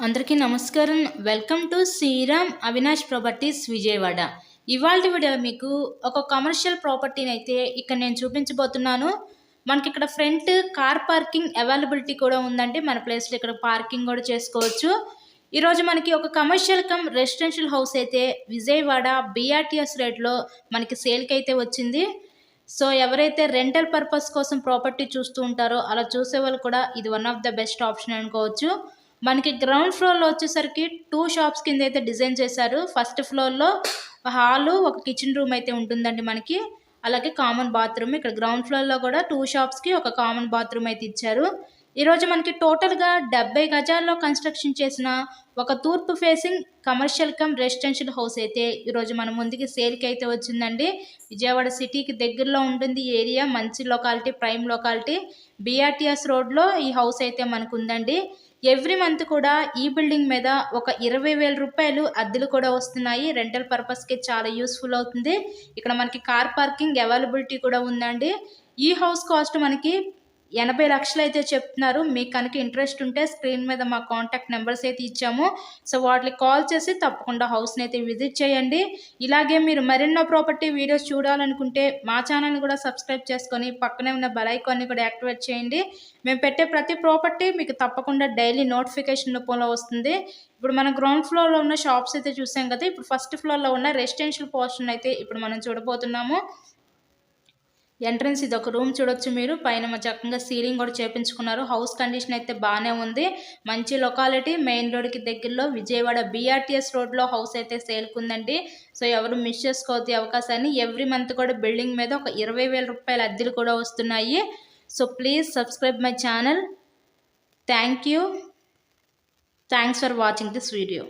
అందరికీ నమస్కారం. Welcome to Sriram Avinash properties Vijayawada. ఇవాల్టి వీడియోలో మీకు ఒక కమర్షియల్ ప్రాపర్టీని అయితే ఇక్కడ నేను చూపించబోతున్నాను. మనకి ఇక్కడ ఫ్రంట్ కార్ పార్కింగ్ అవైలబిలిటీ కూడా ఉందండి. మన ప్లేస్లో ఇక్కడ పార్కింగ్ కూడా చేసుకోవచ్చు. ఈరోజు మనకి ఒక కమర్షియల్ కమ్ రెసిడెన్షియల్ హౌస్ అయితే విజయవాడ బిఆర్టీఎస్ రేట్లో మనకి సేల్కి అయితే వచ్చింది. సో ఎవరైతే రెంటల్ పర్పస్ కోసం ప్రాపర్టీ చూస్తూ ఉంటారో అలా చూసే వాళ్ళు కూడా ఇది one of the best option అనుకోవచ్చు. మనకి గ్రౌండ్ ఫ్లోర్లో వచ్చేసరికి 2 షాప్స్ కింద అయితే డిజైన్ చేశారు. ఫస్ట్ ఫ్లోర్లో హాలు, ఒక కిచెన్ రూమ్ అయితే ఉంటుందండి మనకి. అలాగే కామన్ బాత్రూమ్. ఇక్కడ గ్రౌండ్ ఫ్లోర్లో కూడా 2 షాప్స్కి ఒక కామన్ బాత్రూమ్ అయితే ఇచ్చారు. ఈరోజు మనకి టోటల్గా 70 గజాల్లో కన్స్ట్రక్షన్ చేసిన ఒక తూర్పు facing commercial come residential house అయితే ఈరోజు మన ముందుకి సేల్కి అయితే వచ్చిందండి. విజయవాడ సిటీకి దగ్గరలో ఉంటుంది ఈ ఏరియా. మంచి లొకాలిటీ, ప్రైమ్ లొకాలిటీ. బిఆర్టీఎస్ రోడ్లో ఈ హౌస్ అయితే మనకు ఉందండి. ఎవ్రీ మంత్ కూడా ఈ బిల్డింగ్ మీద ఒక 20,000 రూపాయలు అద్దెలు కూడా వస్తున్నాయి. రెంటల్ పర్పస్కి చాలా యూస్ఫుల్ అవుతుంది. ఇక్కడ మనకి కార్ పార్కింగ్ అవైలబిలిటీ కూడా ఉందండి. ఈ హౌస్ కాస్ట్ మనకి 80 లక్షలు అయితే చెప్తున్నారు. మీకు కనుక ఇంట్రెస్ట్ ఉంటే స్క్రీన్ మీద మా కాంటాక్ట్ నెంబర్స్ అయితే ఇచ్చాము. సో వాటికి కాల్ చేసి తప్పకుండా హౌస్ని అయితే విజిట్ చేయండి. ఇలాగే మీరు మరెన్నో ప్రాపర్టీ వీడియోస్ చూడాలనుకుంటే మా ఛానల్ని కూడా సబ్స్క్రైబ్ చేసుకొని పక్కనే ఉన్న బెల్ ఐకాన్ని కూడా యాక్టివేట్ చేయండి. మేము పెట్టే ప్రతి ప్రాపర్టీ మీకు తప్పకుండా డైలీ నోటిఫికేషన్ రూపంలో వస్తుంది. ఇప్పుడు మనం గ్రౌండ్ ఫ్లోర్లో ఉన్న షాప్స్ అయితే చూసాం కదా. ఇప్పుడు ఫస్ట్ ఫ్లోర్లో ఉన్న రెసిడెన్షియల్ పోర్షన్ అయితే ఇప్పుడు మనం చూడబోతున్నాము. ఎంట్రన్స్ ఇది ఒక రూమ్ చూడొచ్చు మీరు. పైన చక్కగా సీలింగ్ కూడా చేపించుకున్నారు. హౌస్ కండిషన్ అయితే బాగానే ఉంది. మంచి లొకాలిటీ, మెయిన్ రోడ్కి దగ్గరలో విజయవాడ బిఆర్టీఎస్ రోడ్లో హౌస్ అయితే సేల్కుందండి. సో ఎవరు మిస్ చేసుకోవద్దు అవకాశాన్ని. ఎవ్రీ మంత్ కూడా బిల్డింగ్ మీద ఒక 20,000 రూపాయల అద్దెలు కూడా వస్తున్నాయి. So please subscribe my channel. Thanks for watching this video.